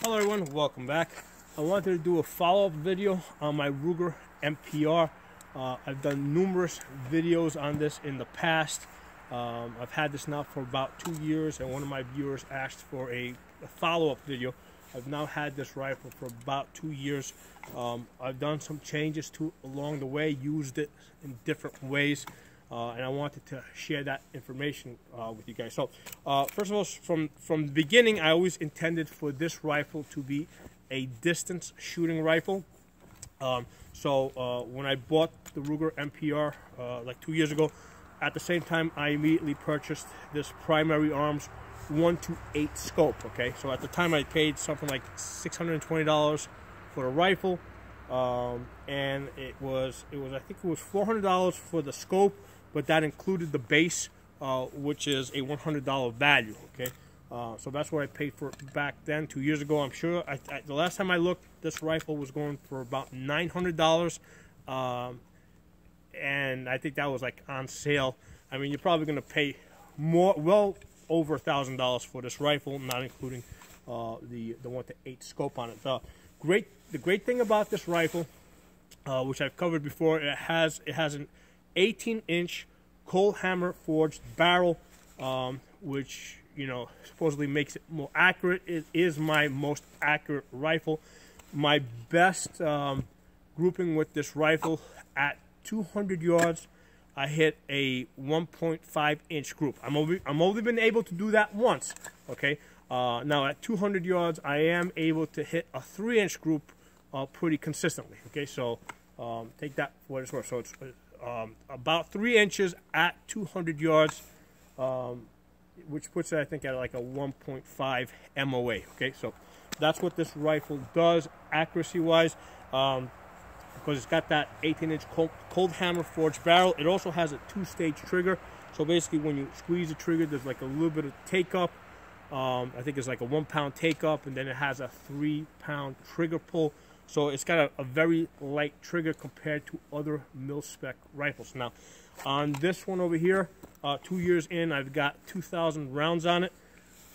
Hello everyone, welcome back. I wanted to do a follow-up video on my Ruger MPR. I've done numerous videos on this in the past. I've had this now for about 2 years, and one of my viewers asked for a follow-up video. I've now had this rifle for about 2 years. I've done some changes to along the way, used it in different ways, and I wanted to share that information with you guys. So first of all, from the beginning, I always intended for this rifle to be a distance shooting rifle. When I bought the Ruger MPR like 2 years ago, at the same time I immediately purchased this Primary Arms 1-8 scope. Okay, so at the time I paid something like $620 for the rifle, and it was I think it was $400 for the scope, but that included the base, which is a $100 value. Okay, so that's what I paid for it back then 2 years ago. I'm sure the last time I looked, this rifle was going for about $900, and I think that was like on sale. I mean, you're probably going to pay more, well over $1,000 for this rifle, not including the 1-8 scope on it. The great thing about this rifle, which I've covered before, it has an 18-inch cold hammer forged barrel, which, you know, supposedly makes it more accurate. It is my most accurate rifle. My best grouping with this rifle, at 200 yards, I hit a 1.5-inch group. I'm only been able to do that once. Okay, now at 200 yards, I am able to hit a 3-inch group pretty consistently. Okay, so take that for what it's worth. So it's about 3 inches at 200 yards, which puts it, I think, at like a 1.5 MOA. Okay, so that's what this rifle does accuracy-wise, because it's got that 18-inch cold hammer forged barrel. It also has a 2-stage trigger. So basically, when you squeeze the trigger, there's like a little bit of take-up. I think it's like a 1-pound take-up, and then it has a 3-pound trigger pull. So it's got a very light trigger compared to other mil-spec rifles. Now, on this one over here, 2 years in, I've got 2,000 rounds on it.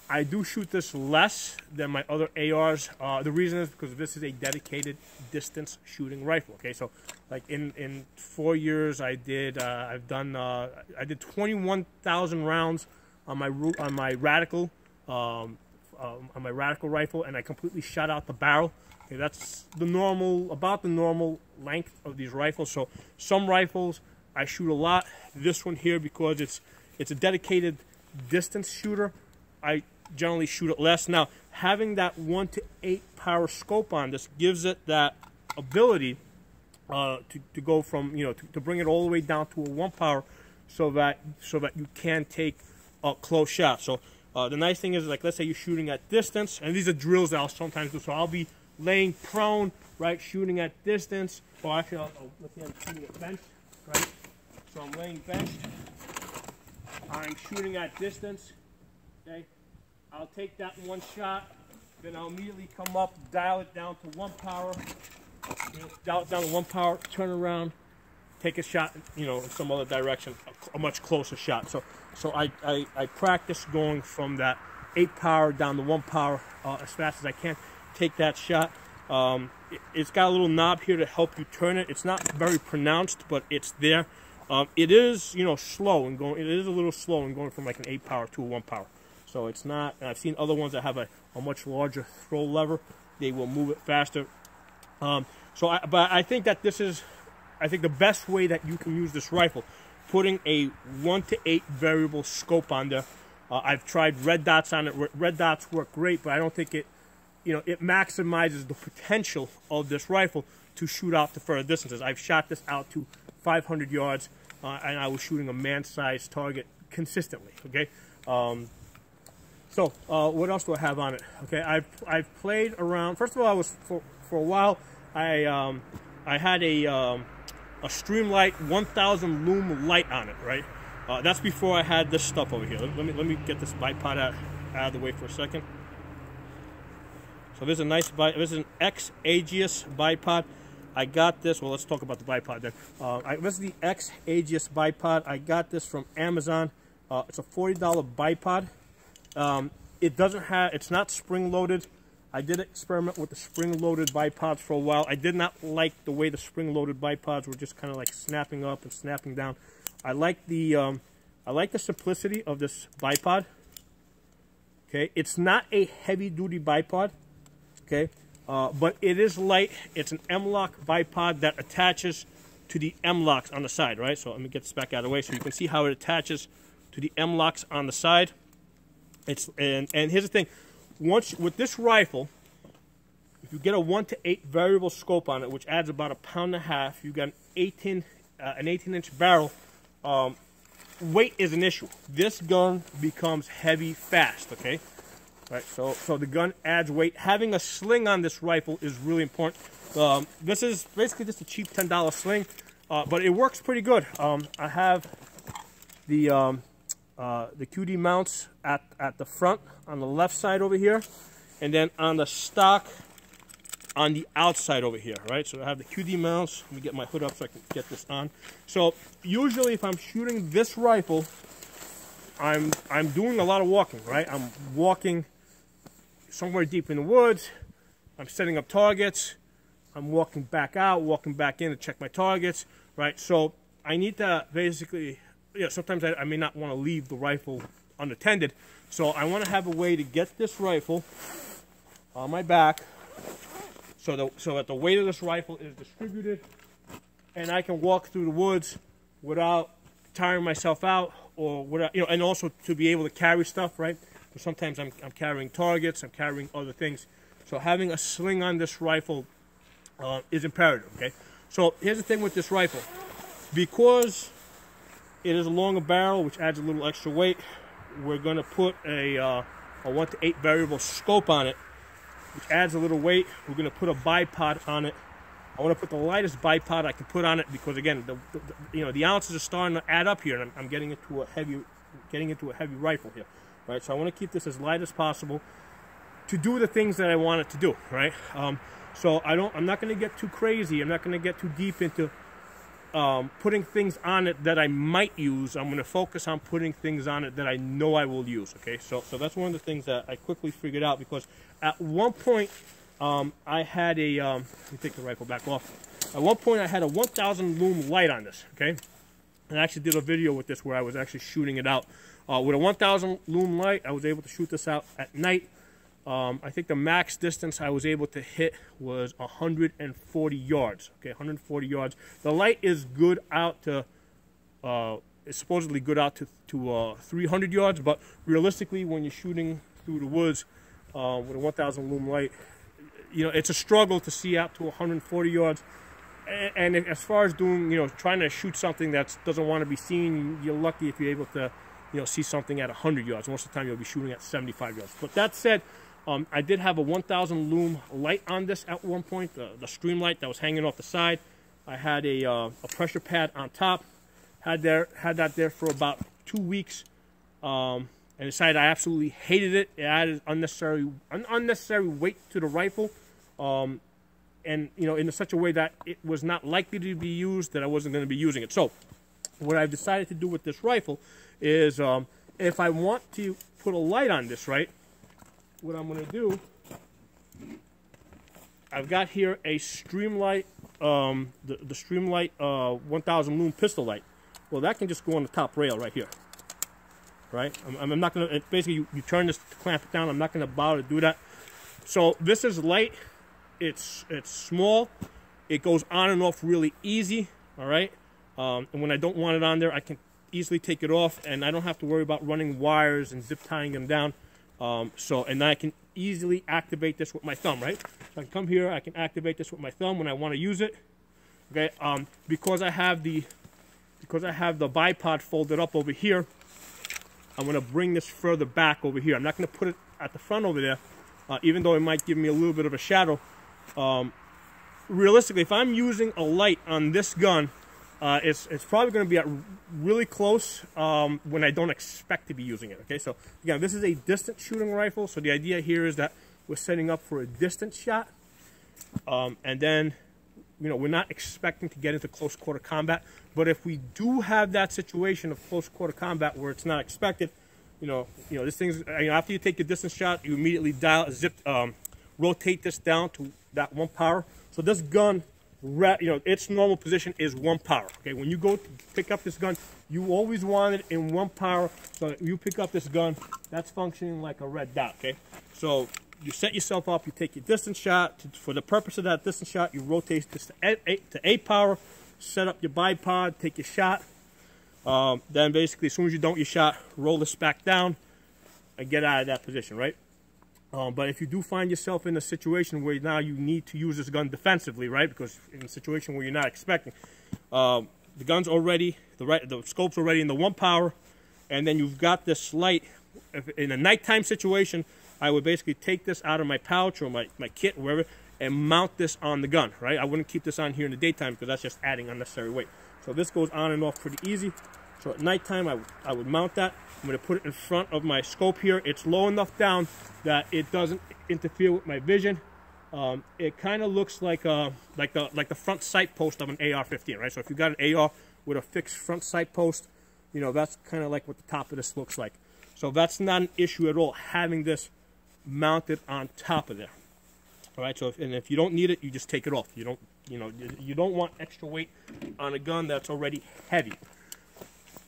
I do shoot this less than my other ARs. The reason is because this is a dedicated distance shooting rifle. Okay, so like in 4 years, I did 21,000 rounds on my radical rifle, and I completely shot out the barrel. Okay, that's about the normal length of these rifles. So some rifles I shoot a lot. This one here, because it's a dedicated distance shooter, I generally shoot it less. Now, having that 1-8 power scope on this gives it that ability to go from, you know, to bring it all the way down to a 1 power, so that you can take a close shot. So the nice thing is, like, let's say you're shooting at distance, and these are drills that I'll sometimes do. So I'll be laying prone, right, shooting at distance. Or actually, let's say I'm shooting at bench, right? So I'm laying bench. I'm shooting at distance. Okay, I'll take that one shot, then I'll immediately come up, dial it down to 1 power, you know, dial it down to 1 power, turn around, take a shot, you know, in some other direction, a much closer shot. So I practice going from that 8 power down to 1 power as fast as I can. Take that shot. It's got a little knob here to help you turn it. It's not very pronounced, but it's there. It is, you know, slow and going. It is a little slow in going from like an 8 power to a 1 power. So it's not. I've seen other ones that have a much larger throw lever. They will move it faster. But I think that this is, I think, the best way that you can use this rifle, putting a 1-8 variable scope on there. I've tried red dots on it. Red dots work great, but I don't think it, you know, it maximizes the potential of this rifle to shoot out to further distances. I've shot this out to 500 yards, and I was shooting a man-sized target consistently. Okay. What else do I have on it? Okay, I've played around. First of all, I was for a while. I had a Streamlight 1000 Loom light on it. Right. That's before I had this stuff over here. Let me get this bipod out of the way for a second. So this is a nice bipod. This is an Aegis Bipod. I got this. Well, let's talk about the bipod then. This is the Aegis Bipod. I got this from Amazon. It's a $40 bipod. It doesn't have. It's not spring loaded. I did experiment with the spring-loaded bipods for a while. I did not like the way the spring-loaded bipods were just kind of like snapping up and snapping down. I like the simplicity of this bipod. Okay, it's not a heavy-duty bipod. Okay, but it is light. It's an M-lock bipod that attaches to the M-locks on the side, right? So let me get this back out of the way so you can see how it attaches to the M-locks on the side. And here's the thing. Once with this rifle, if you get a 1 to 8 variable scope on it, which adds about 1.5 pounds, you got an 18-inch barrel. Weight is an issue. This gun becomes heavy fast. Okay, right. So the gun adds weight. Having a sling on this rifle is really important. This is basically just a cheap $10 sling, but it works pretty good. I have the QD mounts at the front on the left side over here, and then on the stock on the outside over here, right? So I have the QD mounts. Let me get my hood up so I can get this on. So usually if I'm shooting this rifle, I'm doing a lot of walking, right? I'm walking somewhere deep in the woods. I'm setting up targets. I'm walking back out, walking back in to check my targets, right? So I need to basically, sometimes I may not want to leave the rifle unattended. So I want to have a way to get this rifle on my back so that the weight of this rifle is distributed and I can walk through the woods without tiring myself out, or without, and also to be able to carry stuff, right? But sometimes I'm carrying targets, I'm carrying other things. So having a sling on this rifle is imperative, okay? So here's the thing with this rifle. Because it is a longer barrel, which adds a little extra weight, we're going to put a 1 to 8 variable scope on it, which adds a little weight. We're going to put a bipod on it. I want to put the lightest bipod I can put on it because, again, the ounces are starting to add up here, and I'm getting into a heavy rifle here, right? So I want to keep this as light as possible to do the things that I want it to do, right? So I'm not going to get too crazy. I'm not going to get too deep into putting things on it that I might use. I'm going to focus on putting things on it that I know I will use, okay? So that's one of the things that I quickly figured out, because at one point I had a, let me take the rifle back off. At one point I had a 1000 Loom light on this, okay? And I actually did a video with this where I was actually shooting it out. With a 1000 Loom light, I was able to shoot this out at night. I think the max distance I was able to hit was 140 yards. Okay, 140 yards. The light is good out to, it's supposedly good out to 300 yards, but realistically, when you're shooting through the woods with a 1000 Loom light, it's a struggle to see out to 140 yards. And as far as doing, trying to shoot something that doesn't want to be seen, you're lucky if you're able to, see something at 100 yards. Most of the time, you'll be shooting at 75 yards. But that said, I did have a 1000 Loom light on this at one point, the Streamlight that was hanging off the side. I had a pressure pad on top. Had that there for about 2 weeks, and decided I absolutely hated it. It added unnecessary weight to the rifle, and in such a way that it was not likely to be used, that I wasn't going to be using it. So what I've decided to do with this rifle is, if I want to put a light on this, right, what I'm going to do, I've got here a Streamlight, the Streamlight 1000 Loom pistol light. Well, that can just go on the top rail right here, right? I'm not going to, basically you turn this to clamp it down. I'm not going to bother to do that. So this is light. It's small. It goes on and off really easy, all right? And when I don't want it on there, I can easily take it off, and I don't have to worry about running wires and zip tying them down. And then I can easily activate this with my thumb, right? So I can come here, I can activate this with my thumb when I want to use it. Okay, because I have the bipod folded up over here, I'm going to bring this further back over here. I'm not going to put it at the front over there, even though it might give me a little bit of a shadow. Realistically, if I'm using a light on this gun, it's probably going to be at really close when I don't expect to be using it. Okay, so again, this is a distance shooting rifle, so the idea here is that we're setting up for a distance shot, and then we're not expecting to get into close quarter combat. But if we do have that situation of close quarter combat where it's not expected, this thing's, after you take your distance shot, you immediately rotate this down to that 1 power. So this gun, its normal position is 1 power. Okay, when you go to pick up this gun, you always want it in 1 power. So you pick up this gun, that's functioning like a red dot. Okay, so you set yourself up, you take your distance shot. For the purpose of that distance shot, you rotate this to 8 power, set up your bipod, take your shot. Then basically, as soon as you're done with your shot, roll this back down and get out of that position, right? But if you do find yourself in a situation where now you need to use this gun defensively, right? Because in a situation where you're not expecting, the gun's already, the scope's already in the 1 power, and then you've got this light. In a nighttime situation, I would basically take this out of my pouch or my kit, or wherever, and mount this on the gun, right? I wouldn't keep this on here in the daytime because that's just adding unnecessary weight. So this goes on and off pretty easy. So at nighttime, I would mount that. I'm going to put it in front of my scope here. It's low enough down that it doesn't interfere with my vision. It kind of looks like the front sight post of an AR-15, right? So if you got an AR with a fixed front sight post, you know, that's kind of like what the top of this looks like. So that's not an issue at all, having this mounted on top of there. All right. So if you don't need it, you just take it off. You don't want extra weight on a gun that's already heavy.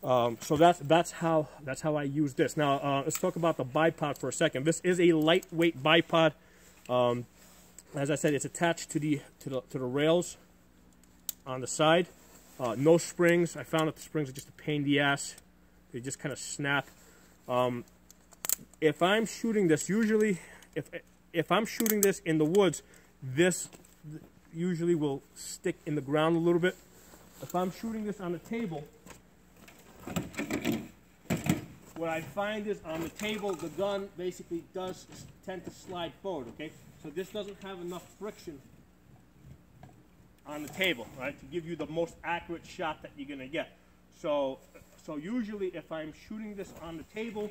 So that's how I use this. Now let's talk about the bipod for a second. This is a lightweight bipod. As I said, it's attached to the rails on the side. No springs. I found that the springs are just a pain in the ass. They just kind of snap. If I'm shooting this, usually if I'm shooting this in the woods, this usually will stick in the ground a little bit. If I'm shooting this on the table, what I find is on the table, the gun basically does tend to slide forward, okay? So this doesn't have enough friction on the table, right, to give you the most accurate shot that you're going to get. So usually if I'm shooting this on the table,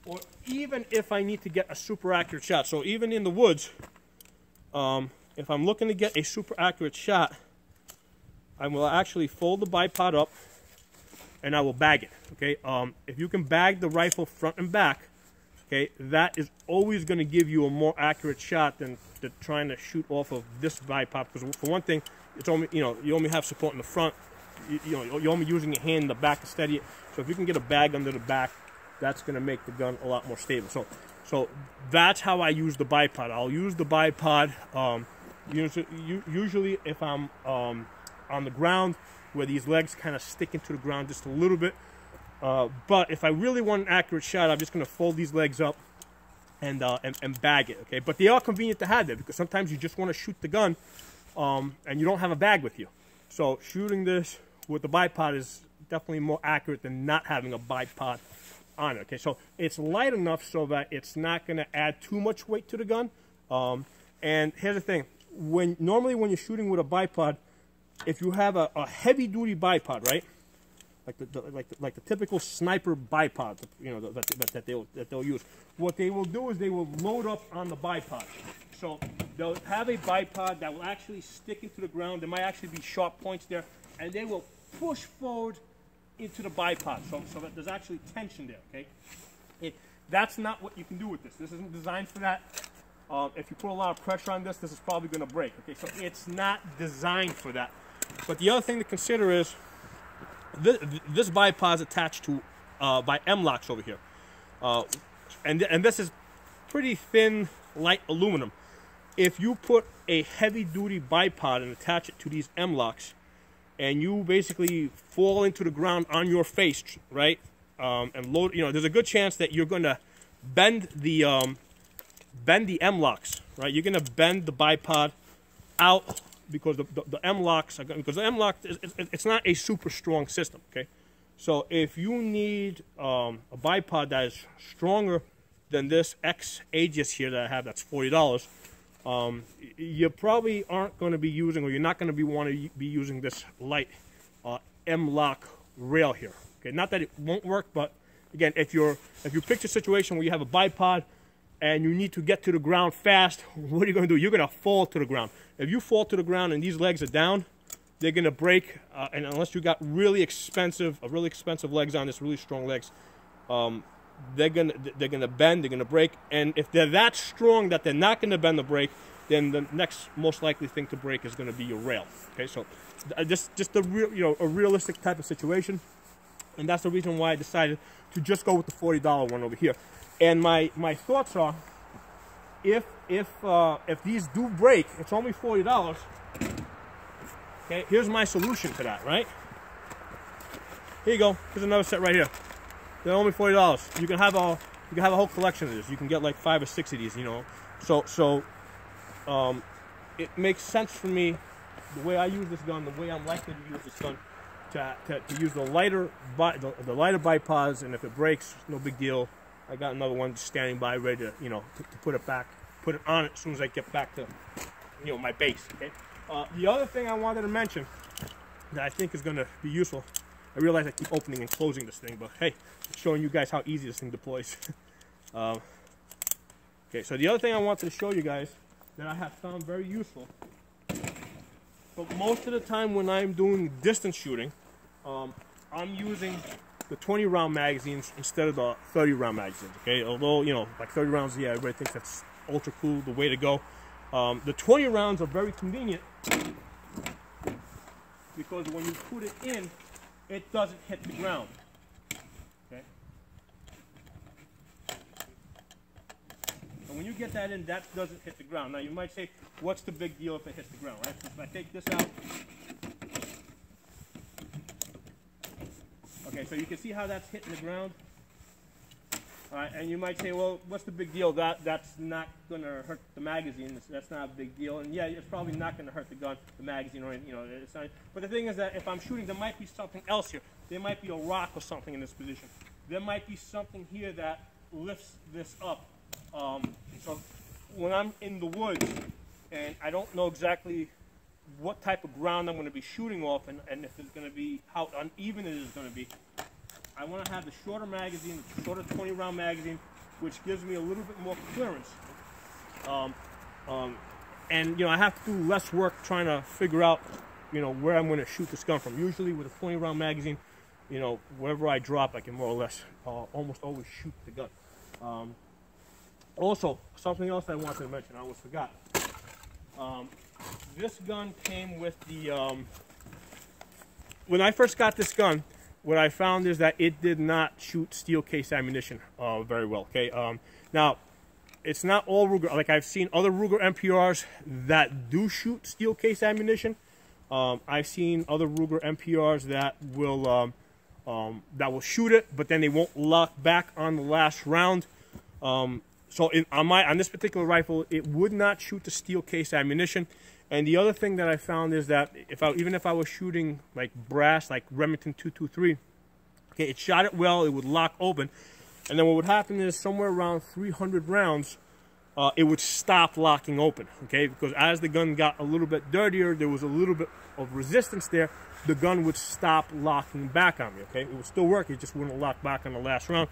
or even if I need to get a super accurate shot, so even in the woods, if I'm looking to get a super accurate shot, I will actually fold the bipod up and I will bag it, okay? If you can bag the rifle front and back, okay, that is always going to give you a more accurate shot than trying to shoot off of this bipod, because for one thing, it's only, you only have support in the front. You're only using your hand in the back to steady it. So if you can get a bag under the back, that's going to make the gun a lot more stable. So that's how I use the bipod. I'll use the bipod usually if I'm on the ground, where these legs kind of stick into the ground just a little bit. But if I really want an accurate shot, I'm just going to fold these legs up and bag it. Okay, but they are convenient to have there, because sometimes you just want to shoot the gun and you don't have a bag with you. So shooting this with the bipod is definitely more accurate than not having a bipod on it. Okay, so it's light enough so that it's not going to add too much weight to the gun. And here's the thing: normally when you're shooting with a bipod, if you have a heavy-duty bipod, right, like the typical sniper bipod, that they'll use, what they will do is they will load up on the bipod. So they'll have a bipod that will actually stick into the ground. There might actually be sharp points there, and they will push forward into the bipod, so that there's actually tension there. Okay, that's not what you can do with this. This isn't designed for that. If you put a lot of pressure on this, this is probably going to break. Okay, so it's not designed for that. But the other thing to consider is this bipod is attached to by M-locks over here, and this is pretty thin, light aluminum. If you put a heavy-duty bipod and attach it to these M-locks, and you basically fall into the ground on your face, right, and load, there's a good chance that you're going to bend the M-locks, right? You're going to bend the bipod out, because the M-locks are because the M-lock it's not a super strong system. Okay, so if you need a bipod that is stronger than this Aegis here that I have, that's $40. You probably aren't going to be using, or you're not going to want to be using this light M-lock rail here. Okay, not that it won't work, but again, if you picture a situation where you have a bipod and you need to get to the ground fast, what are you going to do? You're going to fall to the ground. If you fall to the ground and these legs are down, they're going to break. And unless you got really expensive legs on this, really strong legs, they're gonna bend, they're gonna break, and if they're that strong that they're not gonna bend or break, then the next most likely thing to break is gonna be your rail. Okay, so just a real, a realistic type of situation, and that's the reason why I decided to just go with the $40 one over here. And my thoughts are, if these do break, it's only $40. Okay, here's my solution to that, right? Here you go. Here's another set right here. They're only $40. You can have a whole collection of this. You can get like 5 or 6 of these, you know. So it makes sense for me, the way I use this gun, the way I'm likely to use this gun, to use the lighter bipods, and if it breaks, no big deal. I got another one just standing by, ready to, you know, to put it on it as soon as I get back to, you know, my base. Okay. The other thing I wanted to mention that I think is going to be useful. I realize I keep opening and closing this thing, but hey, it's showing you guys how easy this thing deploys. Okay, so the other thing I wanted to show you guys that I have found very useful. So most of the time when I'm doing distance shooting, I'm using the 20-round magazines instead of the 30-round magazines. Okay, although, you know, like 30 rounds, yeah, everybody thinks that's ultra cool, the way to go. The 20 rounds are very convenient because when you put it in, it doesn't hit the ground. Okay? And when you get that in, that doesn't hit the ground. Now you might say, what's the big deal if it hits the ground, right? So if I take this out, okay, so you can see how that's hitting the ground. All right, and you might say, well, what's the big deal? That's not going to hurt the magazine. That's not a big deal. And yeah, it's probably not going to hurt the gun, the magazine, or anything, you know. It's not. But the thing is that if I'm shooting, there might be something else here. There might be a rock or something in this position. There might be something here that lifts this up. So when I'm in the woods and I don't know exactly what type of ground I'm going to be shooting off, and if it's going to be, how uneven it is going to be, I want to have the shorter magazine, the shorter 20-round magazine, which gives me a little bit more clearance. And, you know, I have to do less work trying to figure out, you know, where I'm going to shoot this gun from. Usually with a 20-round magazine, you know, wherever I drop, I can more or less almost always shoot the gun. Also, something else I wanted to mention, I almost forgot. This gun came with the, when I first got this gun, what I found is that it did not shoot steel case ammunition very well. Okay, now it's not all Ruger. Like I've seen other Ruger MPRs that do shoot steel case ammunition. I've seen other Ruger MPRs that will shoot it, but then they won't lock back on the last round. So on this particular rifle, it would not shoot the steel case ammunition. And the other thing that I found is that even if I was shooting like brass, like Remington 223, okay, it shot it well, it would lock open, and then what would happen is somewhere around 300 rounds, it would stop locking open, okay, because as the gun got a little bit dirtier, there was a little bit of resistance there, the gun would stop locking back on me, okay, it would still work, it just wouldn't lock back on the last round,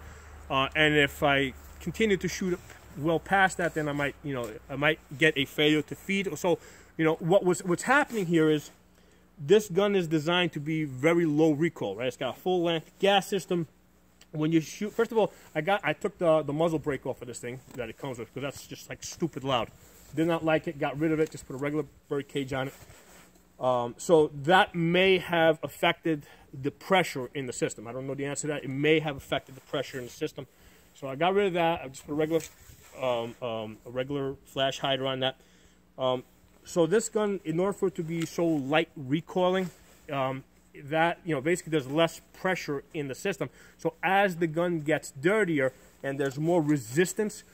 and if I continued to shoot it well past that, then I might, you know, I might get a failure to feed. So, you know, what's happening here is this gun is designed to be very low recoil, right? It's got a full length gas system. When you shoot, first of all, I took the muzzle brake off of this thing that it comes with because that's just like stupid loud. Did not like it, got rid of it, just put a regular bird cage on it. So that may have affected the pressure in the system. I don't know the answer to that. It may have affected the pressure in the system. So I got rid of that. I just put a regular flash hider on that. So this gun, in order for it to be so light recoiling, that, you know, basically there's less pressure in the system. So as the gun gets dirtier and there's more resistance,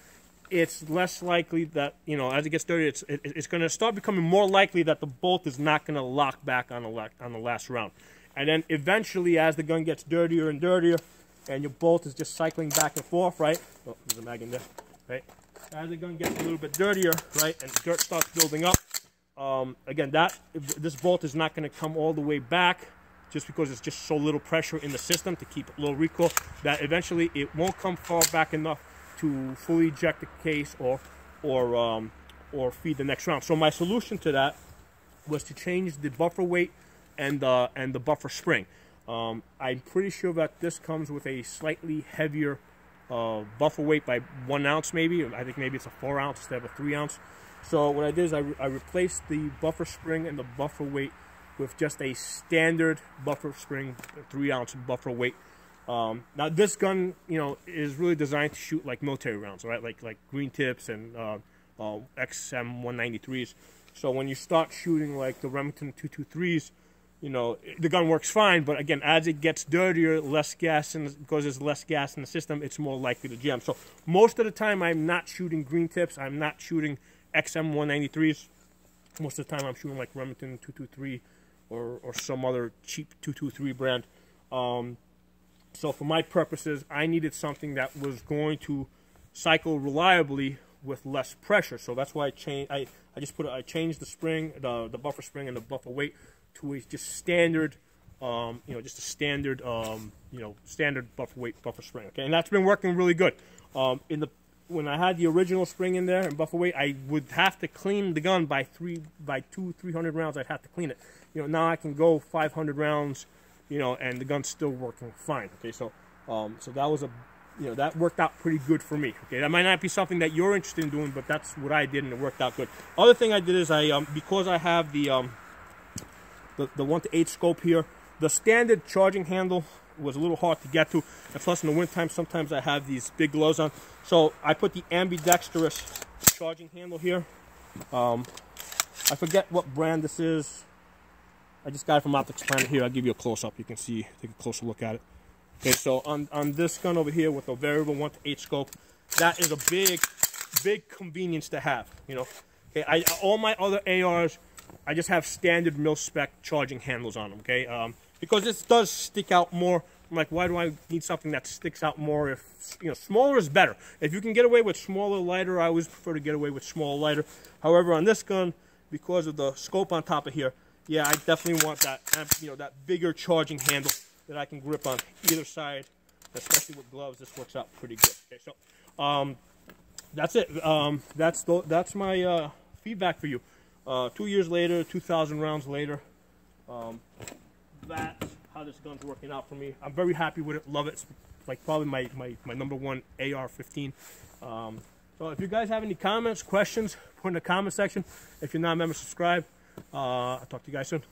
it's less likely that, you know, as it gets dirtier, it's going to start becoming more likely that the bolt is not going to lock back on the last round. And then eventually, as the gun gets dirtier and dirtier, and your bolt is just cycling back and forth, right? Oh, there's a mag in there, right? As the gun gets a little bit dirtier, right, and dirt starts building up, again, this bolt is not going to come all the way back just because there's just so little pressure in the system to keep low recoil, that eventually it won't come far back enough to fully eject the case or feed the next round. So my solution to that was to change the buffer weight and the buffer spring. I'm pretty sure that this comes with a slightly heavier buffer weight by 1 ounce maybe. I think maybe it's a 4 ounce instead of a 3 ounce. So what I did is I replaced the buffer spring and the buffer weight with just a standard buffer spring, 3 ounce buffer weight. Now this gun, you know, is really designed to shoot like military rounds, right? Like green tips and XM 193s. So when you start shooting like the Remington 223s, you know, the gun works fine, but again, as it gets dirtier, less gas, and because there's less gas in the system, it's more likely to jam. So most of the time, I'm not shooting green tips. I'm not shooting XM 193s. Most of the time, I'm shooting like Remington 223 or some other cheap 223 brand. So for my purposes, I needed something that was going to cycle reliably with less pressure. So that's why I changed. I changed the spring, the buffer spring, and the buffer weight to a just standard, you know, just a standard, you know, standard buffer weight buffer spring. Okay, and that's been working really good. When I had the original spring in there and buffer weight, I would have to clean the gun by 300 rounds. I'd have to clean it. You know, now I can go 500 rounds, you know, and the gun's still working fine. Okay, so so that was that worked out pretty good for me. Okay, that might not be something that you're interested in doing, but that's what I did, and it worked out good. Other thing I did is because I have the 1:8 scope here, the standard charging handle was a little hard to get to, and plus in the wintertime sometimes I have these big gloves on, so I put the ambidextrous charging handle here. I forget what brand this is. I just got it from Optics Planet here. I'll give you a close-up. You can see, take a closer look at it. Okay, so on this gun over here with the variable 1:8 scope, that is a big convenience to have, you know. Okay, all my other ARs, I just have standard mil-spec charging handles on them, okay? Because this does stick out more. I'm like, why do I need something that sticks out more? If, you know, smaller is better. If you can get away with smaller, lighter, I always prefer to get away with smaller, lighter. However, on this gun, because of the scope on top of here, yeah, I definitely want that, you know, that bigger charging handle that I can grip on either side, especially with gloves. This works out pretty good. Okay, so that's it. That's my feedback for you. 2 years later, 2,000 rounds later, that's how this gun's working out for me. I'm very happy with it. Love it. It's like probably my #1 AR-15. So if you guys have any comments, questions, put in the comment section. If you're not a member, subscribe. I'll talk to you guys soon.